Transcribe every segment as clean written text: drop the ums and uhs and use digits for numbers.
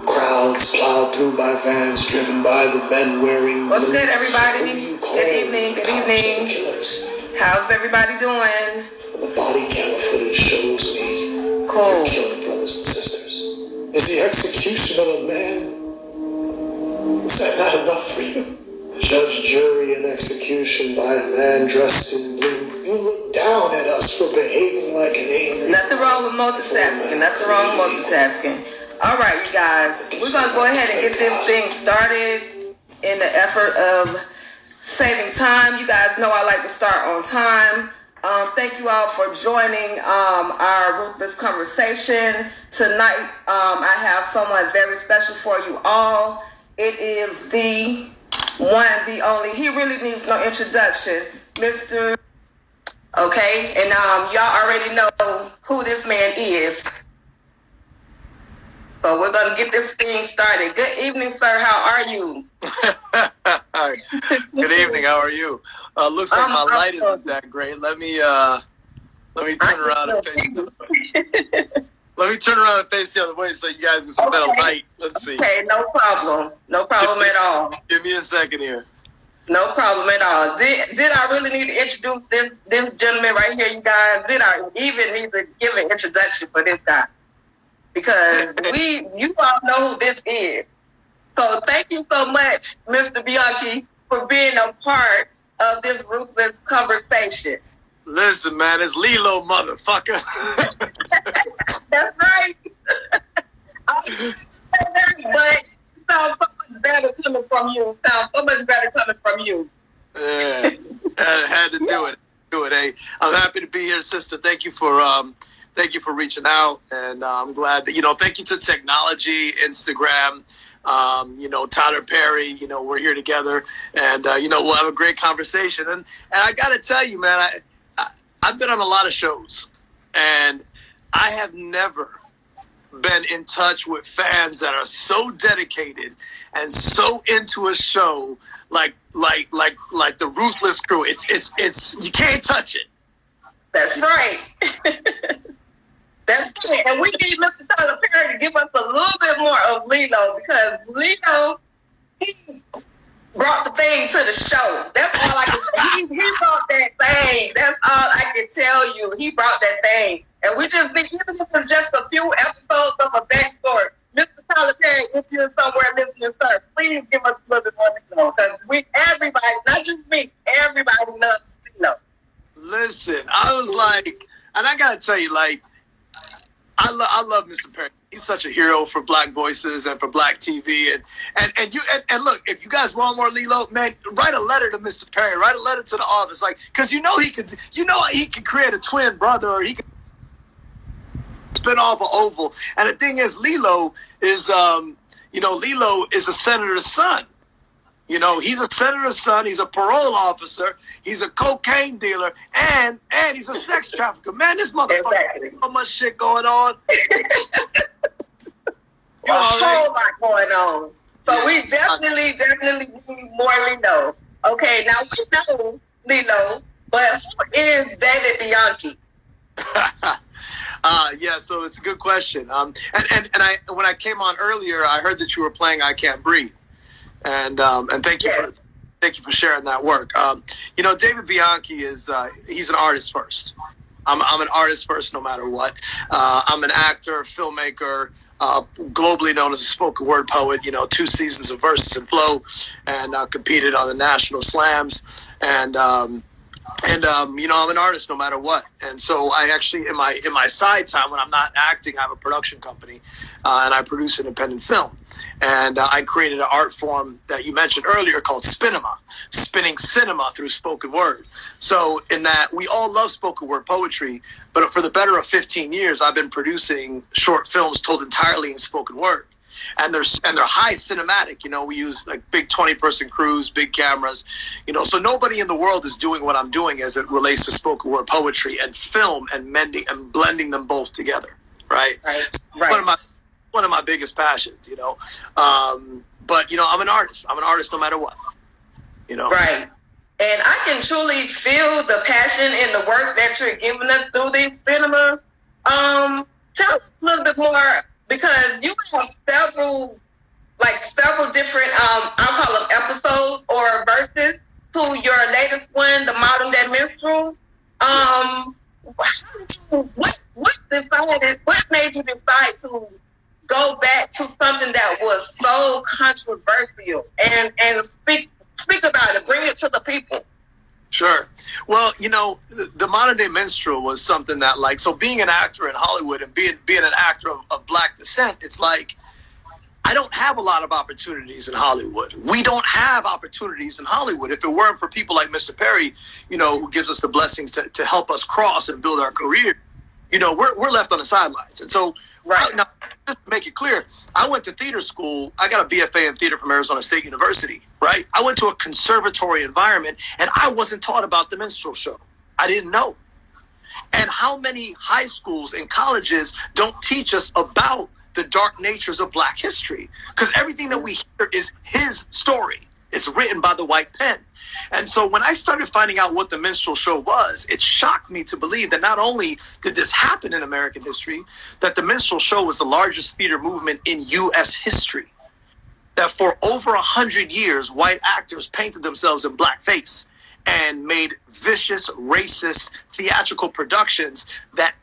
Crowds plowed through by vans driven by the men wearing What's good, everybody? Good evening, good evening. How's everybody doing? And the body camera footage shows me Cool. killing brothers and sisters. Is the execution of a man, is that not enough for you? Judge, jury, and execution by a man dressed in blue. You look down at us for behaving like an angry... Nothing wrong with multitasking. Nothing wrong with multitasking. All right, you guys. We're going to go ahead and get this thing started in the effort of saving time. You guys know I like to start on time. Thank you all for joining our Ruthless conversation. Tonight, I have someone very special for you all. It is the one, the only. He really needs no introduction. Mr. Okay, and y'all already know who this man is. So we're going to get this thing started. Good evening, sir. How are you? Good evening. How are you? Looks like my light isn't that great. Let me turn around and face the Let me turn around and face the other way so you guys can see better light. Let's see. Okay, no problem. No problem at all. Give me a second here. No problem at all. Did I really need to introduce this gentleman right here, you guys? Did I even need to give an introduction for this guy? Because you all know who this is. So thank you so much, Mr. Bianchi, for being a part of this Ruthless conversation. Listen, man, it's Lilo, motherfucker. That's right. But it sounds so much better coming from you. Yeah, I had to do it. Hey, I'm happy to be here, sister. Thank you for reaching out, and I'm glad that thank you to technology, Instagram, Tyler Perry. We're here together, and we'll have a great conversation. And I got to tell you, man, I've been on a lot of shows, and I have never been in touch with fans that are so dedicated and so into a show like the Ruthless crew. It's you can't touch it. That's right. That's right. And we need Mr. Tyler Perry to give us a little bit more of Lilo, because Lilo, he brought the thing to the show. That's all I can say. He brought that thing. That's all I can tell you. He brought that thing. And we just think, even if it's just a few episodes of a backstory, Mr. Tyler Perry, if you're somewhere listening, sir, please give us a little bit more to know. Because everybody, not just me, everybody loves Lilo. Listen, I was like, and I got to tell you, like, I love Mr. Perry. He's such a hero for Black voices and for Black TV. And look, if you guys want more Lilo, man, write a letter to Mr. Perry. Write a letter to the office, like, because he could create a twin brother, or he could spin off an Oval. And the thing is, Lilo is a senator's son. He's a senator's son. He's a parole officer. He's a cocaine dealer, and he's a sex trafficker. Man, this motherfucker has so much shit going on. A whole lot going on. So we definitely need more Lilo. Okay, now we know Lilo, but who is David Bianchi? Yeah, so it's a good question. And when I came on earlier, I heard that you were playing "I Can't Breathe." And thank you for sharing that work. David Bianchi is he's an artist first. I'm an artist first, no matter what. I'm an actor, filmmaker, globally known as a spoken word poet. 2 seasons of Verses and Flow, and competed on the national slams. And I'm an artist no matter what. And so I actually, in my side time, when I'm not acting, I have a production company, and I produce independent film. And I created an art form that you mentioned earlier called Spinema, spinning cinema through spoken word. So in that, we all love spoken word poetry, but for the better of 15 years, I've been producing short films told entirely in spoken word. And they're high cinematic. We use like big 20-person crews, big cameras. So nobody in the world is doing what I'm doing as it relates to spoken word poetry and film and blending them both together. Right. One of my biggest passions. But I'm an artist. I'm an artist no matter what. Right. And I can truly feel the passion in the work that you're giving us through these cinemas. Tell us a little bit more, because you have through like several different, I'll call them episodes or verses to your latest one, The Modern Day Minstrel. What made you decide to go back to something that was so controversial and speak about it, bring it to the people? Sure. Well, the Modern Day Minstrel was something that, like, so being an actor in Hollywood and being an actor of Black descent, it's like, I don't have a lot of opportunities in Hollywood. We don't have opportunities in Hollywood. If it weren't for people like Mr. Perry, who gives us the blessings to help us cross and build our career, we're left on the sidelines. And so, right now, just to make it clear, I went to theater school. I got a BFA in theater from Arizona State University, right? I went to a conservatory environment, and I wasn't taught about the minstrel show. I didn't know. And how many high schools and colleges don't teach us about the dark natures of Black history? Because everything that we hear is his story. It's written by the white pen. And so when I started finding out what the minstrel show was, it shocked me to believe that not only did this happen in American history, that the minstrel show was the largest theater movement in U.S. history. That for over 100 years, white actors painted themselves in blackface and made vicious, racist, theatrical productions that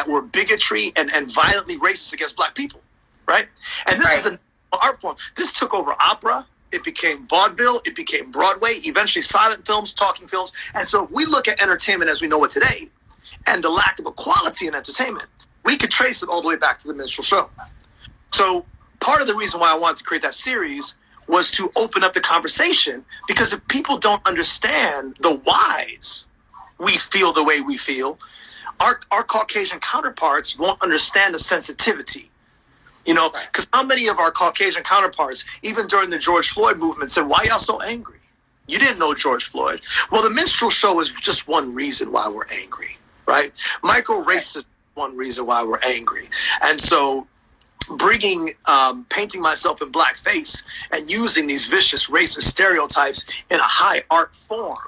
were bigotry and violently racist against Black people, right? And this is an art form. This took over opera. It became vaudeville. It became Broadway, eventually silent films, talking films. And so if we look at entertainment as we know it today and the lack of equality in entertainment, we could trace it all the way back to the minstrel show. So part of the reason why I wanted to create that series was to open up the conversation, because if people don't understand the whys we feel the way we feel, our Caucasian counterparts won't understand the sensitivity. Because how many of our Caucasian counterparts, even during the George Floyd movement, said, "Why y'all so angry? You didn't know George Floyd." Well, the minstrel show is just one reason why we're angry, right? Micro-racist is one reason why we're angry. And so bringing, painting myself in blackface and using these vicious racist stereotypes in a high art form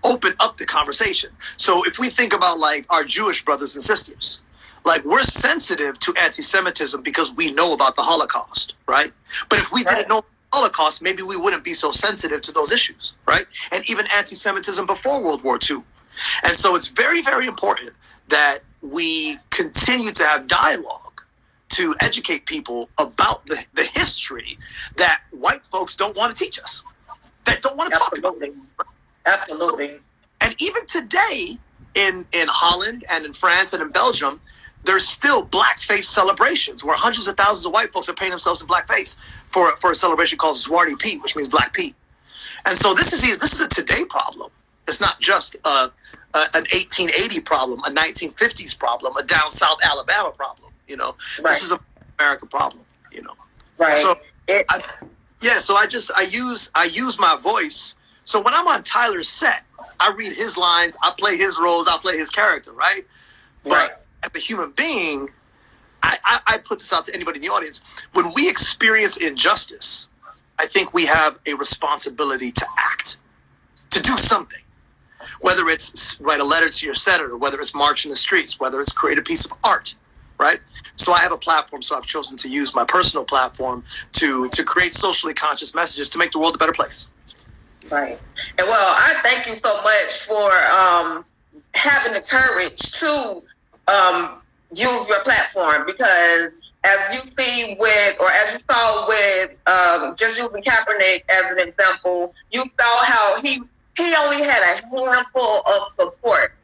open up the conversation. So if we think about like our Jewish brothers and sisters, like we're sensitive to anti-Semitism because we know about the Holocaust, right? But if we didn't know the Holocaust, maybe we wouldn't be so sensitive to those issues, right? And even anti-Semitism before World War II. And so it's very, very important that we continue to have dialogue to educate people about the history that white folks don't want to teach us, that don't want to talk about. Absolutely. And even today in Holland and in France and in Belgium, there's still blackface celebrations where hundreds of thousands of white folks are painting themselves in blackface for a celebration called Zwarte Piet, which means Black Pete. And so this is a today problem. It's not just an 1880 problem, a 1950s problem, a down South Alabama problem. This is an American problem. Right. So I use my voice. So when I'm on Tyler's set, I read his lines, I play his roles, I play his character, right? But as a human being, I put this out to anybody in the audience. When we experience injustice, I think we have a responsibility to act, to do something. Whether it's write a letter to your senator, whether it's march in the streets, whether it's create a piece of art, right? So I have a platform, so I've chosen to use my personal platform to create socially conscious messages to make the world a better place. Right. And well, I thank you so much for having the courage to use your platform, because as you see with, or as you saw with just using Kaepernick as an example, you saw how he only had a handful of support.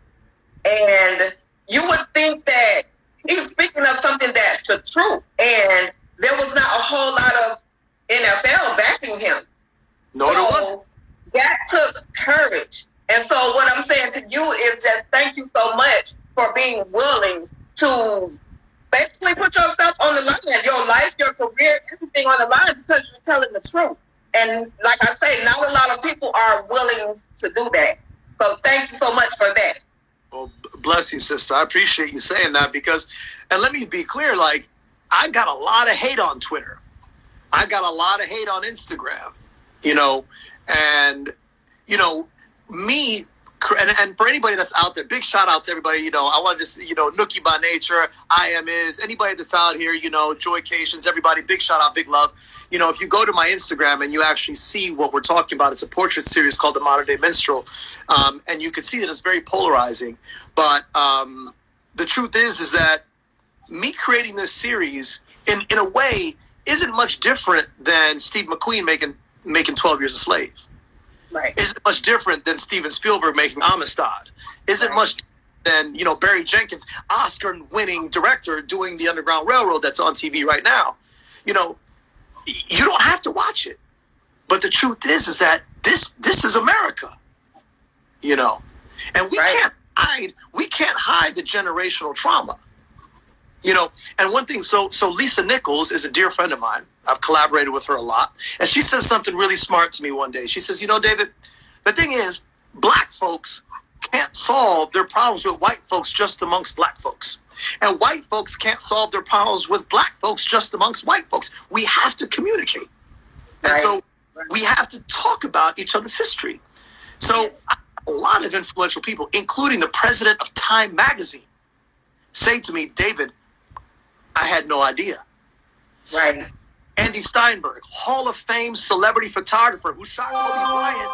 And you would think that he's speaking of something that's the truth. And there was not a whole lot of NFL backing him. No, there wasn't. That took courage. And so what I'm saying to you is just thank you so much for being willing to basically put yourself on the line, your life, your career, everything on the line, because you're telling the truth. And like I say, not a lot of people are willing to do that. So thank you so much for that. Well, bless you, sister. I appreciate you saying that, because, and let me be clear, like, I got a lot of hate on Twitter. I got a lot of hate on Instagram, and, me and for anybody that's out there, big shout out to everybody. You know, I want to just, you know, Nookie by Nature, I Am Is, anybody that's out here, you know, Joycations, everybody, big shout out, big love. You know, if you go to my Instagram and you actually see what we're talking about, it's a portrait series called The Modern Day Minstrel. And you can see that it's very polarizing. But the truth is that me creating this series, in a way, isn't much different than Steve McQueen making 12 Years a Slave. Right. Isn't much different than Steven Spielberg making Amistad. Isn't much than, you know, Barry Jenkins, Oscar-winning director, doing The Underground Railroad that's on TV right now. You know, you don't have to watch it. But the truth is that this is America. You know, and we can't hide the generational trauma. You know, and one thing, so Lisa Nichols is a dear friend of mine. I've collaborated with her a lot. And she says something really smart to me one day. She says, you know, David, the thing is, black folks can't solve their problems with white folks just amongst black folks. And white folks can't solve their problems with black folks just amongst white folks. We have to communicate. And so we have to talk about each other's history. So a lot of influential people, including the president of Time magazine, say to me, David, I had no idea. Right. Andy Steinberg, Hall of Fame celebrity photographer who shot Kobe Bryant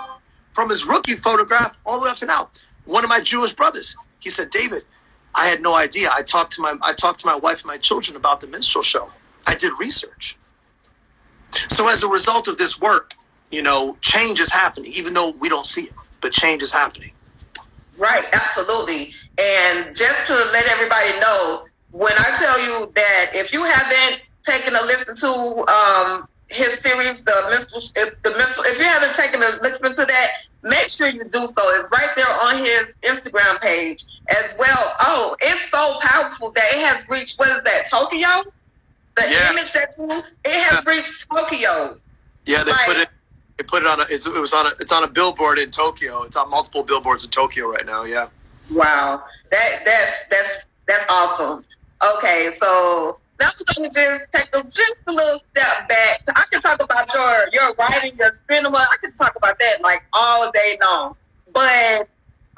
from his rookie photograph all the way up to now. One of my Jewish brothers. He said, David, I had no idea. I talked to my wife and my children about the minstrel show. I did research. So as a result of this work, you know, change is happening, even though we don't see it, but change is happening. Right, absolutely. And just to let everybody know, when I tell you that if you haven't taken a listen to his series, if you haven't taken a listen to that, make sure you do so. It's right there on his Instagram page as well. Oh, it's so powerful that it has reached, what is that, Tokyo? The image that it has reached Tokyo. Yeah, they put it on it's on a billboard in Tokyo. It's on multiple billboards in Tokyo right now. Yeah. Wow, that's awesome. Okay, so now we're going to just take just a little step back. I can talk about your writing, your cinema. I can talk about that like all day long. But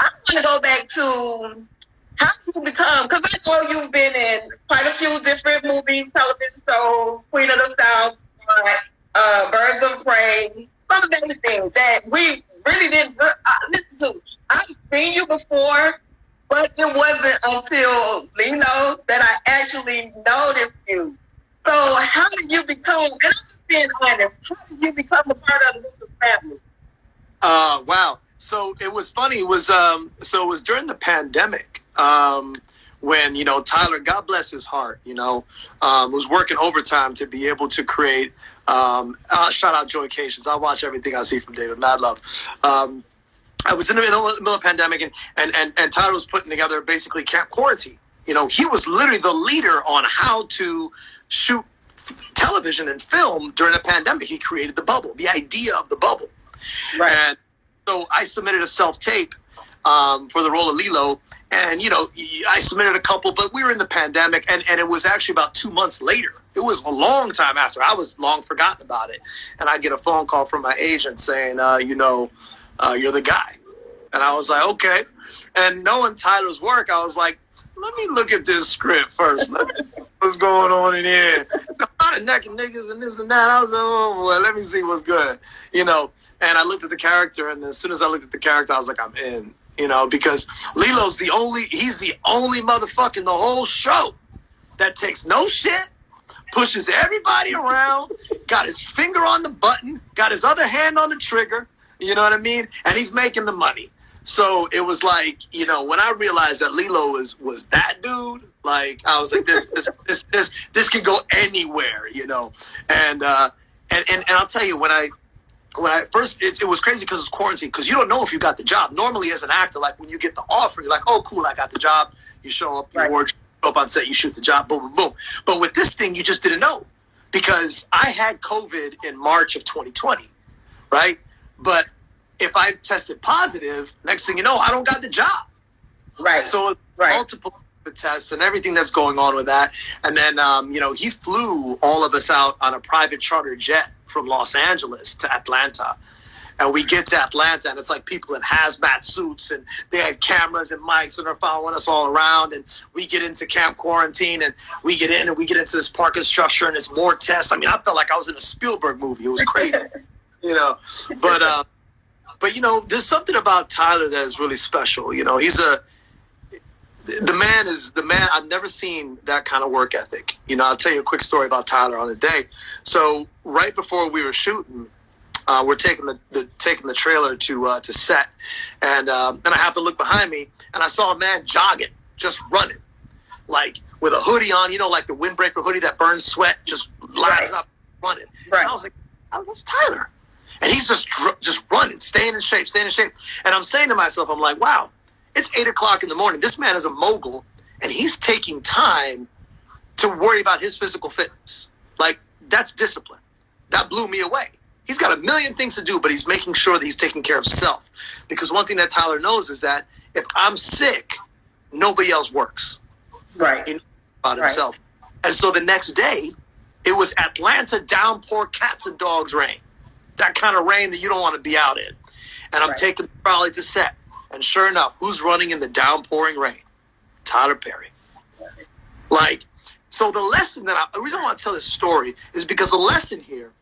I want to go back to how you become, because I know you've been in quite a few different movies, television shows, Queen of the South, Birds of Prey, some of those things that we really didn't listen to. I've seen you before, but it wasn't until, you know, that I actually noticed you. So how did you become, and I'm just being honest, how did you become a part of the Ruthless family? Wow. So it was funny. It was during the pandemic when, you know, Tyler, God bless his heart, you know, was working overtime to be able to create. Shout out Joycations. I watch everything I see from David. Mad love. I was in the middle of the pandemic, and Tyler was putting together basically Camp Quarantine. You know, he was literally the leader on how to shoot television and film during a pandemic. He created the bubble, the idea of the bubble. Right. And so I submitted a self-tape for the role of Lilo. And, you know, I submitted a couple, but we were in the pandemic, and it was actually about 2 months later. It was a long time after. I was long forgotten about it. And I get a phone call from my agent saying, you're the guy. And I was like, okay. And knowing Tyler's work, I was like, let me look at this script first. Let me see what's going on in here. A lot of necking niggas and this and that. I was like, oh, boy, let me see what's good. You know, and I looked at the character, and as soon as I looked at the character, I was like, I'm in. You know, because Lilo's he's the only motherfucker in the whole show that takes no shit, pushes everybody around, got his finger on the button, got his other hand on the trigger, you know what I mean? And he's making the money. So it was like, you know, when I realized that Lilo was that dude, like I was like, this can go anywhere, you know. And I'll tell you, when I first, it was crazy because it's quarantine, because you don't know if you got the job. Normally as an actor, like when you get the offer, you're like, oh, cool, I got the job. You show up, you show up on set, you shoot the job, boom, boom, boom. But with this thing, you just didn't know, because I had COVID in March of 2020, right? But if I tested positive, next thing you know, I don't got the job. Right. So multiple tests and everything that's going on with that. And then, you know, he flew all of us out on a private charter jet from Los Angeles to Atlanta. And we get to Atlanta, and it's like people in hazmat suits, and they had cameras and mics, and they're following us all around. And we get into camp quarantine, and we get in, and we get into this parking structure, and it's more tests. I mean, I felt like I was in a Spielberg movie. It was crazy, you know. But you know, there's something about Tyler that is really special. You know, the man. I've never seen that kind of work ethic. You know, I'll tell you a quick story about Tyler on the day. So right before we were shooting, we're taking the trailer to set, and I happened to look behind me, and I saw a man jogging, just running, like with a hoodie on, you know, like the windbreaker hoodie that burns sweat, just lining up, running. Right. And I was like, oh, that's Tyler, and he's just running, staying in shape. And I'm saying to myself, I'm like, wow, it's 8 o'clock in the morning. This man is a mogul, and he's taking time to worry about his physical fitness. Like, that's discipline. That blew me away. He's got a million things to do, but he's making sure that he's taking care of himself. Because one thing that Tyler knows is that if I'm sick, nobody else works. Right. He knows about himself. And so the next day, it was Atlanta downpour cats and dogs rain. That kind of rain that you don't want to be out in. And I'm taking the trolley to set. And sure enough, who's running in the downpouring rain? Tyler Perry. Like, so the lesson the reason I want to tell this story is because the lesson here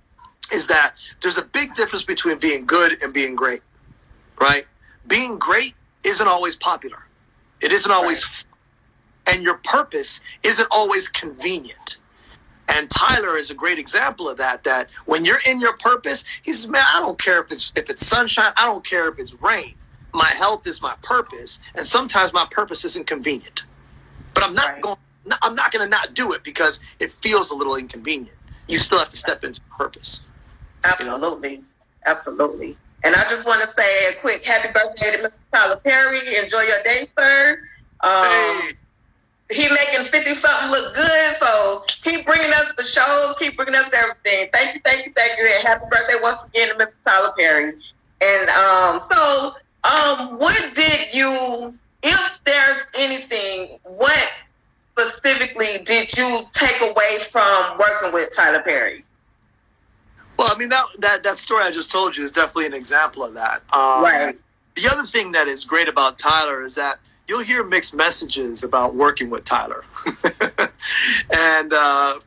is that there's a big difference between being good and being great, right? Being great isn't always popular. It isn't always, and your purpose isn't always convenient. And Tyler is a great example of that, that when you're in your purpose, he says, man, I don't care if it's sunshine. I don't care if it's rain. My health is my purpose. And sometimes my purpose isn't convenient, but I'm not going to not do it because it feels a little inconvenient. You still have to step into purpose. Absolutely. You know? Absolutely. And I just want to say a quick happy birthday to Mr. Tyler Perry. Enjoy your day, sir. Hey. He making 50-something look good, so keep bringing us the show, keep bringing us everything. Thank you. And happy birthday once again to Mr. Tyler Perry. And what did you, if there's anything, what specifically did you take away from working with Tyler Perry? Well, I mean, that story I just told you is definitely an example of that. Right. The other thing that is great about Tyler is that you'll hear mixed messages about working with Tyler. And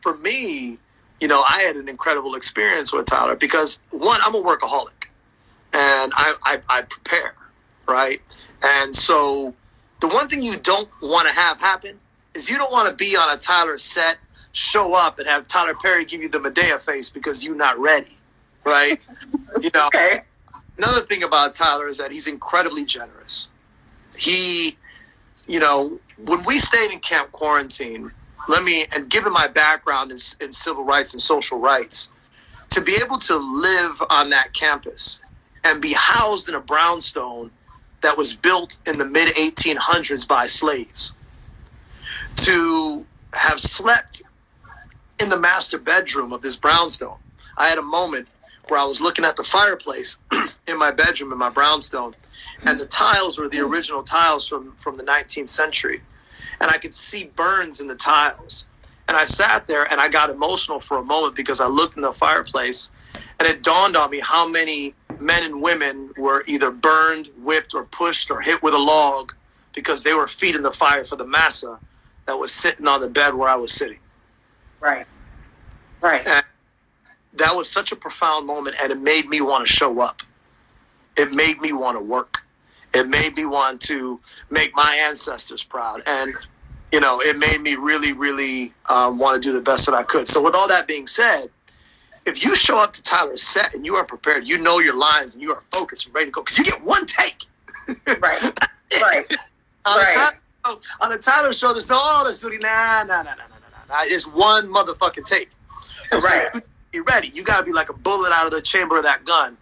for me, you know, I had an incredible experience with Tyler because, one, I'm a workaholic. And I prepare, right? And so the one thing you don't want to have happen is you don't want to be on a Tyler set, show up, and have Tyler Perry give you the Medea face because you're not ready, right? You know. Okay. Another thing about Tyler is that he's incredibly generous. He, you know, when we stayed in camp quarantine, and given my background in civil rights and social rights, to be able to live on that campus and be housed in a brownstone that was built in the mid-1800s by slaves, to have slept in the master bedroom of this brownstone. I had a moment where I was looking at the fireplace in my bedroom in my brownstone, and the tiles were the original tiles from the 19th century. And I could see burns in the tiles. And I sat there and I got emotional for a moment because I looked in the fireplace and it dawned on me how many men and women were either burned, whipped, or pushed or hit with a log because they were feeding the fire for the massa that was sitting on the bed where I was sitting. Right. And that was such a profound moment, and it made me want to show up. It made me want to work. It made me want to make my ancestors proud. And, you know, it made me really, really want to do the best that I could. So with all that being said, if you show up to Tyler's set and you are prepared, you know your lines and you are focused and ready to go, because you get one take. Right. On a Tyler show, there's no, let's do it. Nah. It's one motherfucking take. And so you be ready. You got to be like a bullet out of the chamber of that gun.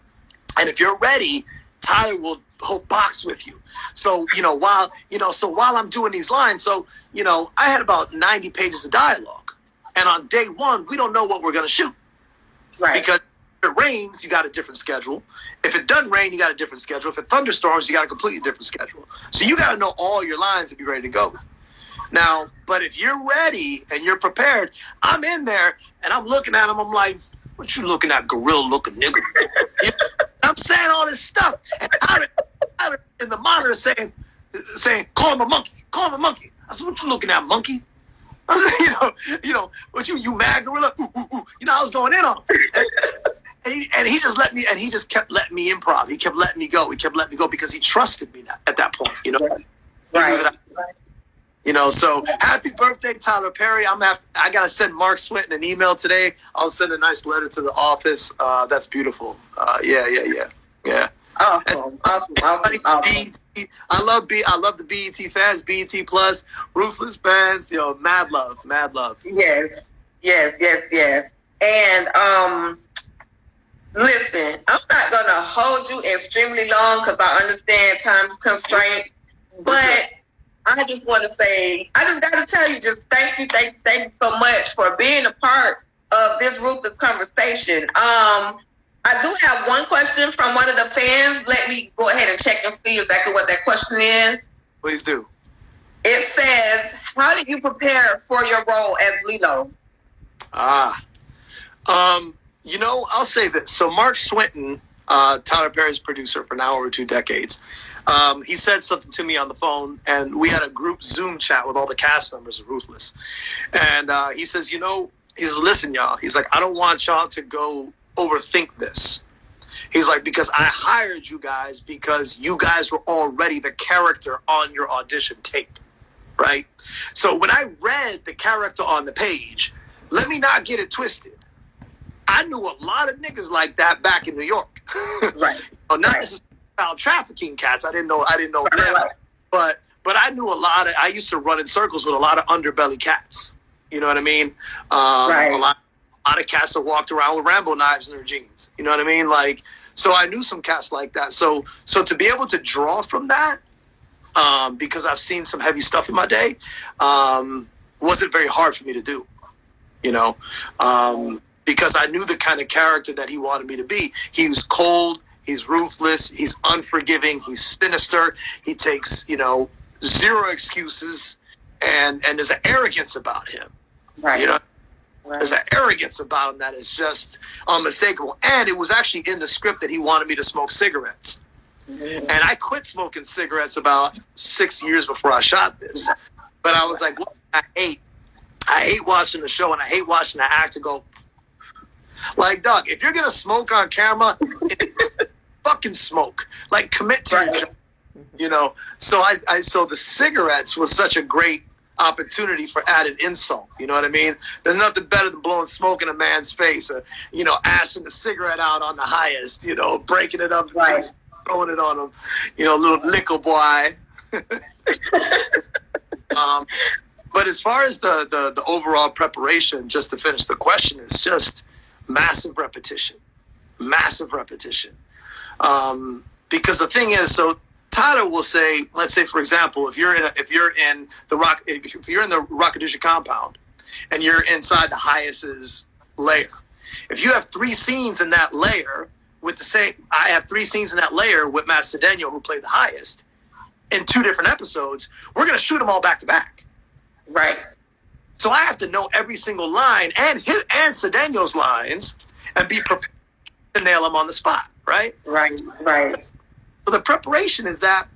And if you're ready, Tyler will box with you. So, while I'm doing these lines, I had about 90 pages of dialogue. And on day one, we don't know what we're going to shoot. Right. Because if it rains, you got a different schedule. If it doesn't rain, you got a different schedule. If it thunderstorms, you got a completely different schedule. So you got to know all your lines to be ready to go. Now, but if you're ready and you're prepared, I'm in there and I'm looking at him. I'm like, what you looking at, gorilla looking nigga? I'm saying all this stuff. And Tyler in the monitor saying, call him a monkey. Call him a monkey. I said, what you looking at, monkey? I said, what you mad gorilla? Ooh, ooh, ooh. I was going in on him. And he just let me, and he just kept letting me improv. He kept letting me go. He kept letting me go because he trusted me at that point, Right. So happy birthday, Tyler Perry. I got to send Mark Swinton an email today. I'll send a nice letter to the office. That's beautiful. Yeah. Awesome. BET, I love the BET fans, BET Plus, Ruthless fans, mad love. Yes. And listen, I'm not gonna hold you extremely long because I understand time's constraint, but I just want to say, I just got to tell you, just thank you so much for being a part of this Ruthless conversation. I do have one question from one of the fans. Let me go ahead and check and see exactly what that question is. Please do. It says, how did you prepare for your role as Lilo? I'll say this. So Mark Swinton, Tyler Perry's producer for now over 2 decades, he said something to me on the phone, and we had a group Zoom chat with all the cast members of Ruthless. And he says, listen, y'all. He's like, I don't want y'all to go overthink this. He's like, because I hired you guys because you guys were already the character on your audition tape, right? So when I read the character on the page, let me not get it twisted. I knew a lot of niggas like that back in New York. Right. Not necessarily child trafficking cats. I didn't know them. Right. But I knew I used to run in circles with a lot of underbelly cats. You know what I mean? Right. A lot of cats that walked around with Rambo knives in their jeans. You know what I mean? Like, so I knew some cats like that. So to be able to draw from that, because I've seen some heavy stuff in my day, wasn't very hard for me to do. Because I knew the kind of character that he wanted me to be. He was cold, he's ruthless, he's unforgiving, he's sinister, he takes, zero excuses, and there's an arrogance about him. Right. Right. There's an arrogance about him that is just unmistakable. And it was actually in the script that he wanted me to smoke cigarettes. Mm-hmm. And I quit smoking cigarettes about 6 years before I shot this. But I was like, I hate watching the show, and I hate watching the actor go, like, dog, if you're going to smoke on camera, fucking smoke. Like, commit to your job, So the cigarettes was such a great opportunity for added insult. You know what I mean? There's nothing better than blowing smoke in a man's face or, ashing the cigarette out on the highest, breaking it up, throwing it on him, little nickel boy. But as far as the overall preparation, just to finish the question, it's just massive repetition. Because the thing is, so Tyler will say, let's say for example, if you're in the Rockadisha compound and you're inside the highest's lair, if you have 3 scenes in that layer I have 3 scenes in that layer with Matt Cedeno, who played the highest, in 2 different episodes, we're gonna shoot them all back to back. Right. So I have to know every single line and Cedeno's lines and be prepared to nail them on the spot, right? Right. So the preparation is that,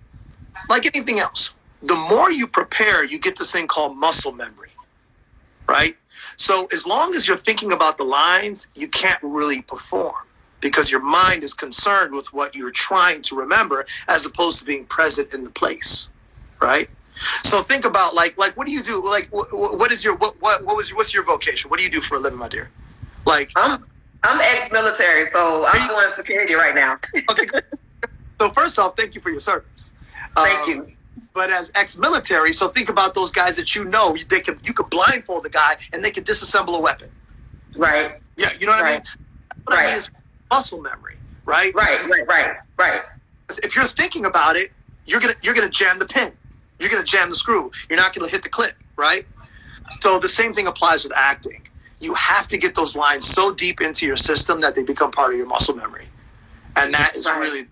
like anything else, the more you prepare, you get this thing called muscle memory, right? So as long as you're thinking about the lines, you can't really perform because your mind is concerned with what you're trying to remember as opposed to being present in the place, right? So think about like what do you do? Like what's your vocation? What do you do for a living, my dear? Like I'm ex-military, so I'm doing security right now. Okay, good. So first off, thank you for your service. Thank you. But as ex-military, so think about those guys that you could blindfold the guy and they could disassemble a weapon. Right. Yeah, you know what I mean? What I mean is muscle memory, right? Right. If you're thinking about it, you're gonna jam the pin. You're going to jam the screw. You're not going to hit the clip, right? So the same thing applies with acting. You have to get those lines so deep into your system that they become part of your muscle memory. And that is really,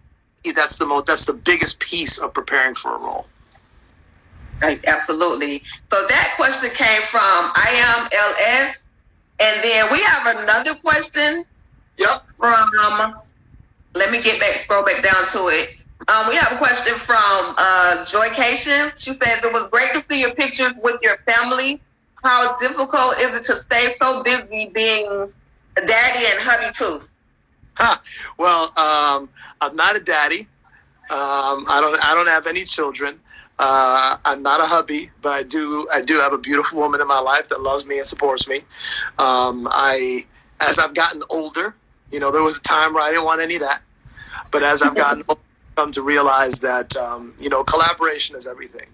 that's the biggest piece of preparing for a role. Right, absolutely. So that question came from I Am LS. And then we have another question. Yep. From Let me scroll back down to it. We have a question from Joycation. She says, it was great to see your pictures with your family. How difficult is it to stay so busy being a daddy and hubby too? Well, I'm not a daddy. I don't have any children. I'm not a hubby, but I do have a beautiful woman in my life that loves me and supports me. As I've gotten older, there was a time where I didn't want any of that. But as I've gotten older, I've come to realize that, collaboration is everything.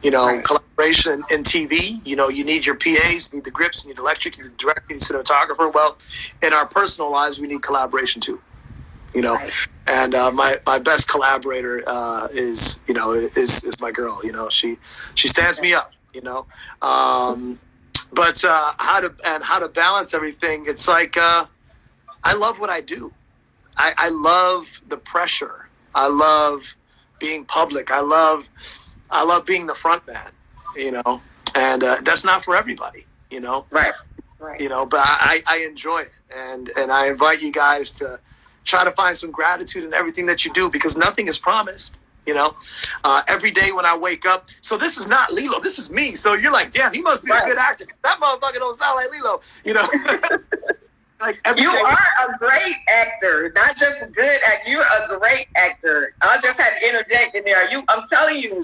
Right. Collaboration in TV, you need your PAs, you need the grips, you need electric, you need the director, you need cinematographer. Well, in our personal lives, we need collaboration too. Right. And my best collaborator is my girl. She stands me up. But how to balance everything? It's like I love what I do. I love the pressure. I love being public. I love being the front man. And that's not for everybody. Right. But I enjoy it, and I invite you guys to try to find some gratitude in everything that you do, because nothing is promised. Every day when I wake up. So this is not Lilo. This is me. So you're like, damn, he must be a good actor. That motherfucker don't sound like Lilo. Like you are a great actor, not just a good actor. You're a great actor. I just had to interject in there. I'm telling you,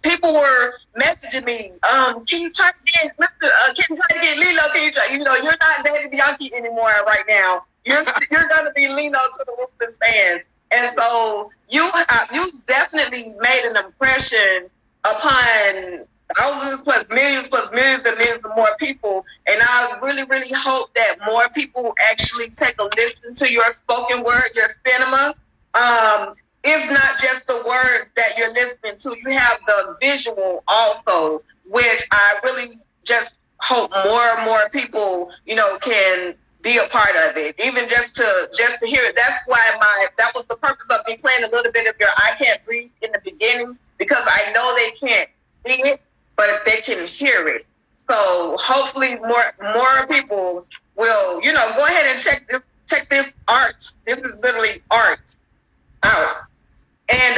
people were messaging me. Can you try to get Lilo? Can you try? You're not David Bianchi anymore right now. You're gonna be Lilo to the Ruthless fans. And so you definitely made an impression upon thousands plus millions and millions of more people. And I really, really hope that more people actually take a listen to your spoken word, your cinema. It's not just the words that you're listening to. You have the visual also, which I really just hope more and more people, can be a part of it, even just to hear it. That's why that was the purpose of me playing a little bit of your I Can't Breathe in the beginning, because I know they can't see it, but they can hear it. So hopefully more people will, go ahead and check this art. This is literally art out. And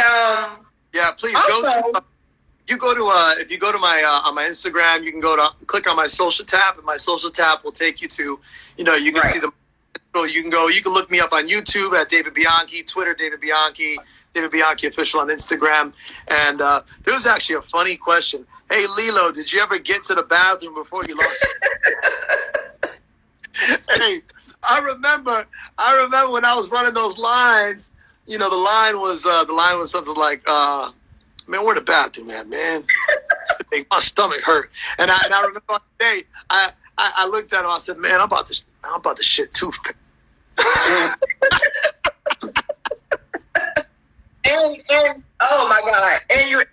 yeah, please also, go. You go to if you go to my on my Instagram, you can click on my social tab, and my social tab will take you to, you can see the. You can look me up on YouTube at David Bianchi, Twitter David Bianchi official on Instagram, and there was actually a funny question. Hey Lilo, did you ever get to the bathroom before you lost it? Hey, I remember when I was running those lines. The line was something like, man, where the bathroom at, man? My stomach hurt. And I remember one day I looked at him. I said, man, I'm about to shit toothpick. and oh my God,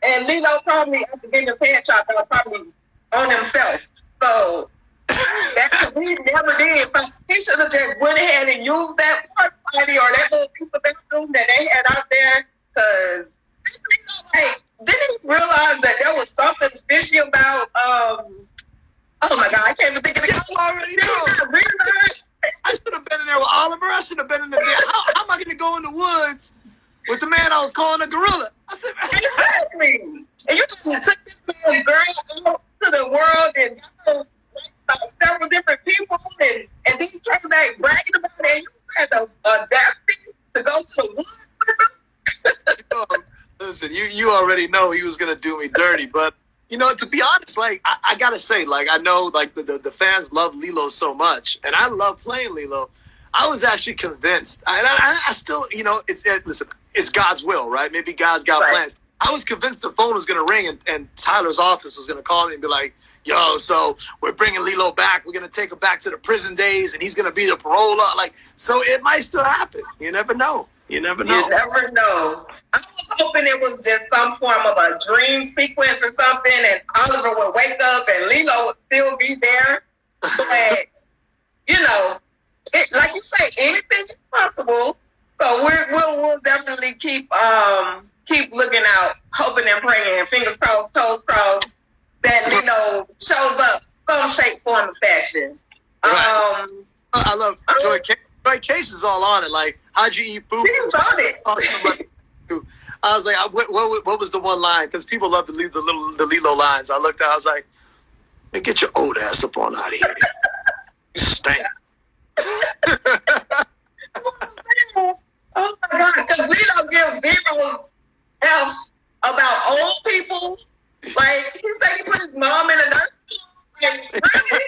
and Lilo probably after getting his head chopped off, probably on himself. So that's what he never did. So he should have just went ahead and used that porta potty or that little piece of bathroom that they had out there, because didn't he realize that there was something fishy about oh my God, I can't even think of it. You already know. I should have been in there with Oliver. I should have been in there. How am I going to go in the woods with the man I was calling a gorilla? I said, exactly. And you took this man's girl out to the world and several different people, and then you came back bragging about it, and you had the audacity to go to the woods with them. Listen, you already know he was going to do me dirty, but to be honest, like I gotta say, like I know, like the fans love Lilo so much, and I love playing Lilo. I was actually convinced. I still, listen, it's God's will, right? Maybe God's got plans. I was convinced the phone was gonna ring, and Tyler's office was gonna call me and be like, "Yo, so we're bringing Lilo back. We're gonna take him back to the prison days, and he's gonna be the paroler." Like, so it might still happen. You never know. You never know. You never know. I was hoping it was just some form of a dream sequence or something, and Oliver would wake up and Lilo would still be there. But, like you say, anything is possible. So we'll definitely keep looking out, hoping and praying, fingers crossed, toes crossed, that Lilo shows up some shape, form, or fashion. Right. I love Joy. Vacation's all on it. Like, how'd you eat food? She was on it. I was like, what was the one line? Because people love the Lilo lines. I looked at, I was like, man, get your old ass up on out of here. You stink. Oh my God, because we don't give zero F's about old people. Like, he said he put his mom in a nursing home. Like, really?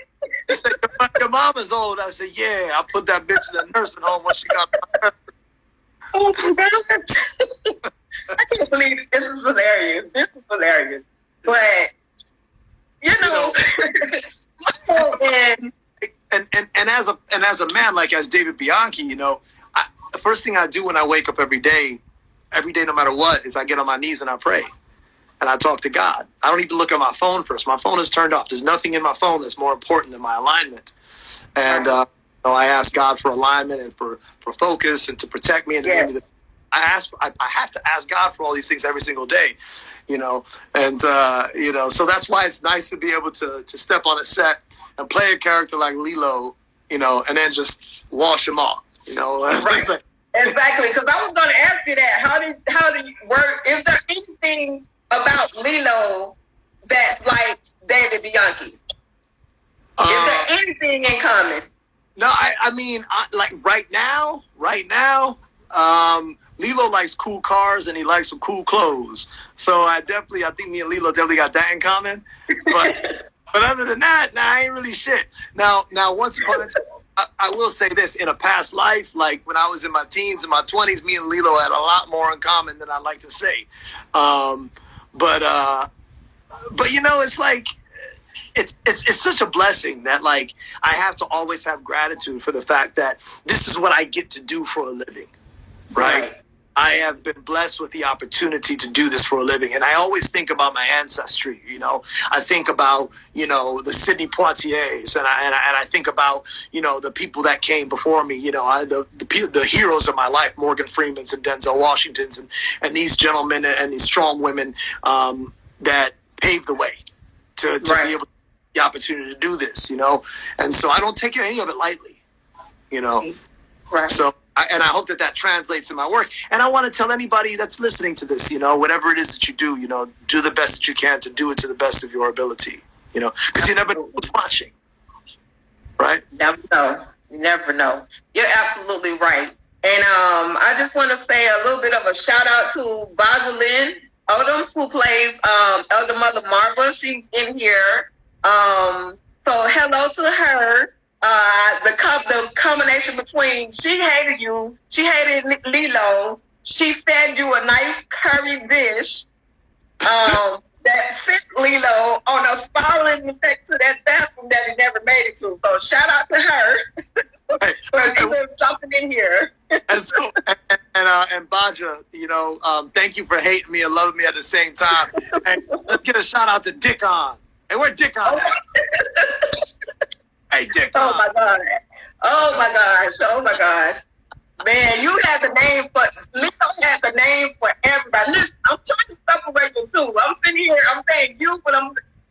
He said, your mama's old. I said, yeah, I put that bitch in a nursing home when she got my. Oh my God. I can't believe this is hilarious. This is hilarious. But, you know, and as a man, like as David Bianchi, you know, the first thing I do when I wake up every day, no matter what, is I get on my knees and I pray. And I talk to God. I don't need to look at my phone first. My phone is turned off. There's nothing in my phone that's more important than my alignment. And I ask God for alignment and for focus and to protect me. And I have to ask God for all these things every single day, you know. And so that's why it's nice to be able to step on a set and play a character like Lilo, you know, and then just wash him off, you know. Right. Exactly, because I was going to ask you that. How do you work? Is there anything about Lilo that's like David Bianchi? Is there anything in common? No, I mean, like right now, Lilo likes cool cars and he likes some cool clothes. So I think me and Lilo definitely got that in common. But other than that, I ain't really shit. Now, once upon a time, I will say this: in a past life, like when I was in my teens and my 20s, me and Lilo had a lot more in common than I like to say. But you know, it's like it's such a blessing that like I have to always have gratitude for the fact that this is what I get to do for a living, right? I have been blessed with the opportunity to do this for a living. And I always think about my ancestry, you know. I think about, you know, the Sidney Poitiers, and I think about, you know, the people that came before me, you know, the heroes of my life, Morgan Freeman's and Denzel Washington's and these gentlemen and these strong women that paved the way to be able to have the opportunity to do this, you know. And so I don't take any of it lightly, you know. Right. So I hope that translates in my work. And I want to tell anybody that's listening to this, you know, whatever it is that you do, you know, do the best that you can to do it to the best of your ability, you know, because you never know who's watching, right? Never know. You never know. You're absolutely right. And I just want to say a little bit of a shout out to Bajalyn Odoms, who plays Elder Mother Marva. She's in here. So hello to her. The combination between she hated you, she hated Lilo, she fed you a nice curry dish that sent Lilo on a spiraling effect to that bathroom that he never made it to. So shout out to her for jumping in here. And Baja, you know, thank you for hating me and loving me at the same time. And let's get a shout out to Dickon. Hey, where's Dickon? Hey, Dick. Oh my God. Oh my gosh. Oh my gosh. Man, you have the name for Leo has the name for everybody. Listen, I'm trying to separate the two. I'm sitting here, I'm saying you, but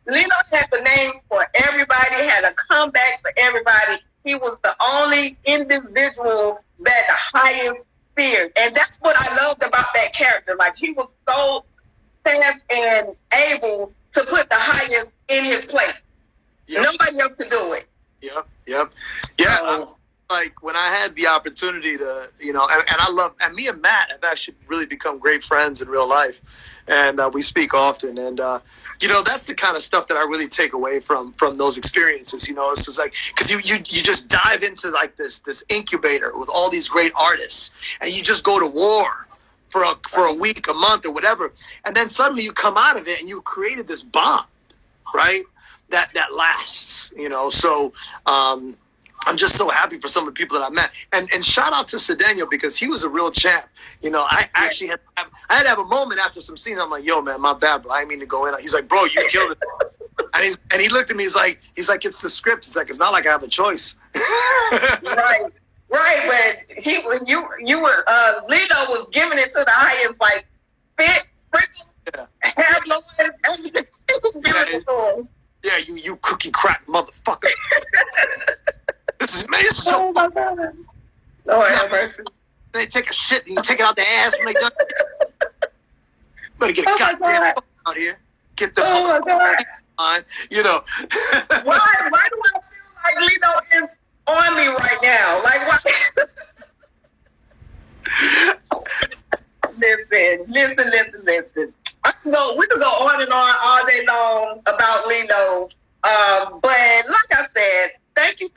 Leo has the name for everybody, had a comeback for everybody. He was the only individual that the highest feared. And that's what I loved about that character. Like, he was so fast and able to put the highest in his place. Yep. Nobody else could do it. Yep. Yeah, like when I had the opportunity to, you know, and me and Matt have actually really become great friends in real life, and we speak often, and you know, that's the kind of stuff that I really take away from those experiences. You know, it's just like, because you just dive into like this incubator with all these great artists, and you just go to war for a week, a month, or whatever, and then suddenly you come out of it and you created this bond, right? That lasts, you know. So I'm just so happy for some of the people that I met, and shout out to Cedeno, because he was a real champ. You know, I actually had to have a moment after some scene. I'm like, yo, man, my bad, bro. I didn't mean to go in. He's like, bro, you killed it. and he looked at me. He's like, it's the script. He's like, it's not like I have a choice. Right. But you were Lito was giving it to the highest, like fit, freaking hair blowing, everything. It was beautiful. Yeah, you cookie crack motherfucker. This is so. Oh my God. Lord have mercy. They take a shit and you take it out their ass when they done. Better get a goddamn phone out here. Get the on, you know. Why do I feel like Lino is on me right now? Like why? Listen. We could go on and on all day long about Lino. But like I said, thank you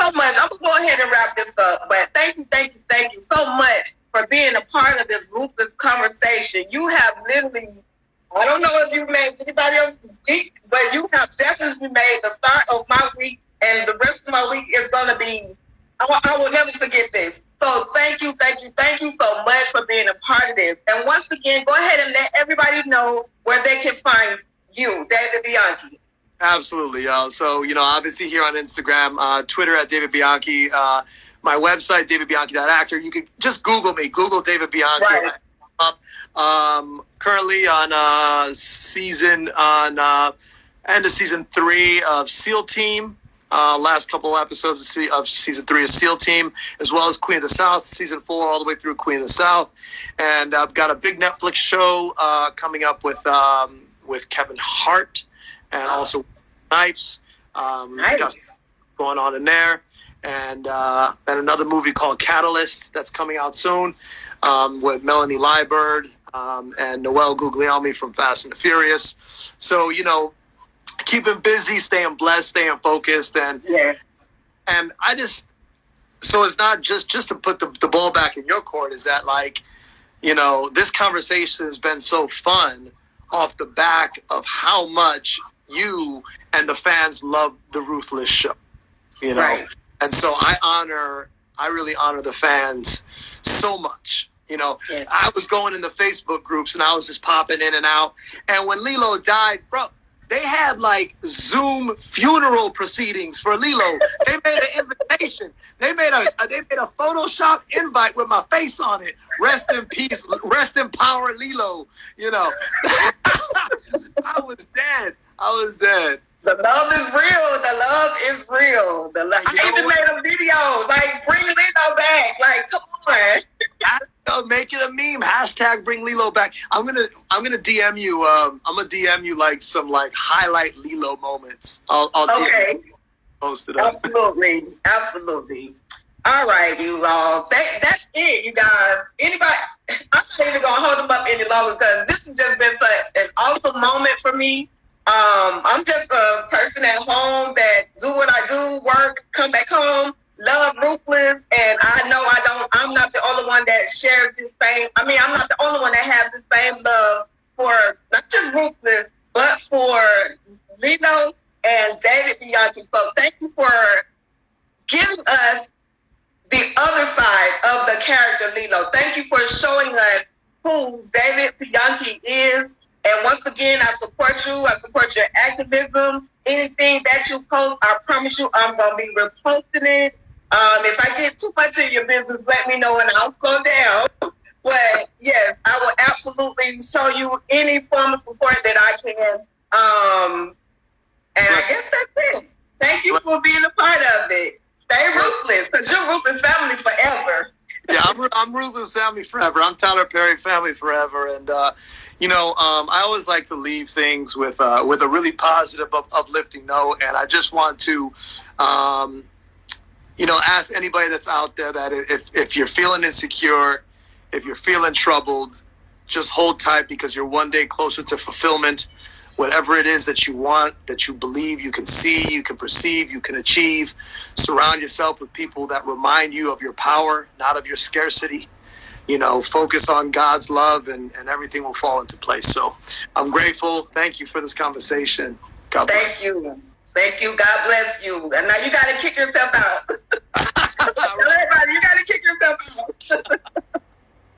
so much. I'm gonna go ahead and wrap this up. But thank you so much for being a part of this Ruthless conversation. You have literally, I don't know if you've made anybody else's week, but you have definitely made the start of my week, and the rest of my week is gonna be, I will never forget this. So thank you so much for being a part of this. And once again, go ahead and let everybody know where they can find you, David Bianchi. Absolutely. So, obviously here on Instagram, Twitter at David Bianchi, my website, davidbianchi.actor. You can just Google me. Google David Bianchi. Right. Currently on end of season 3 of SEAL Team. Last couple episodes of season 3 of SEAL Team, as well as Queen of the South, season 4 all the way through Queen of the South. And I've got a big Netflix show coming up with Kevin Hart and also Snipes. Nice. Got going on in there. And another movie called Catalyst that's coming out soon with Melanie Liburd and Noelle Guglielmi from Fast and the Furious. So, keeping busy, staying blessed, staying focused. And I just, so it's not just to put the ball back in your court, is that this conversation has been so fun off the back of how much you and the fans love the Ruthless show, Right. And so I really honor the fans so much. I was going in the Facebook groups and I was just popping in and out. And when Lilo died, bro, they had Zoom funeral proceedings for Lilo. They made an invitation. They made a Photoshop invite with my face on it. Rest in peace. Rest in power, Lilo. I was dead. The love is real. I even made a video, bring Lilo back. Come on. Make it a meme. Hashtag bring Lilo back. I'm gonna DM you. I'm gonna DM you some highlight Lilo moments. I'll okay. DM you, post it up. Absolutely. All right, you all. That's it, you guys. Anybody? I'm not even gonna hold them up any longer because this has just been such an awesome moment for me. I'm just a person at home that do what I do, work, come back home, love Ruthless, and I know I'm not the only one that shares this same, I'm not the only one that has the same love for not just Ruthless, but for Lilo and David Bianchi. So thank you for giving us the other side of the character Lilo. Thank you for showing us who David Bianchi is. And once again, I support you. I support your activism. Anything that you post, I promise you, I'm going to be reposting it. If I get too much in your business, let me know and I'll slow down. But yes, I will absolutely show you any form of support that I can. And I guess that's it. Thank you for being a part of it. Stay ruthless, because you're Ruthless family forever. Yeah, I'm Ruthless family forever. I'm Tyler Perry family forever. And, I always like to leave things with a really positive, uplifting note. And I just want to, ask anybody that's out there that if you're feeling insecure, if you're feeling troubled, just hold tight because you're one day closer to fulfillment. Whatever it is that you want, that you believe, you can see, you can perceive, you can achieve. Surround yourself with people that remind you of your power, not of your scarcity. Focus on God's love and everything will fall into place. So I'm grateful. Thank you for this conversation. God bless. Thank you. God bless you. And now you got to kick yourself out.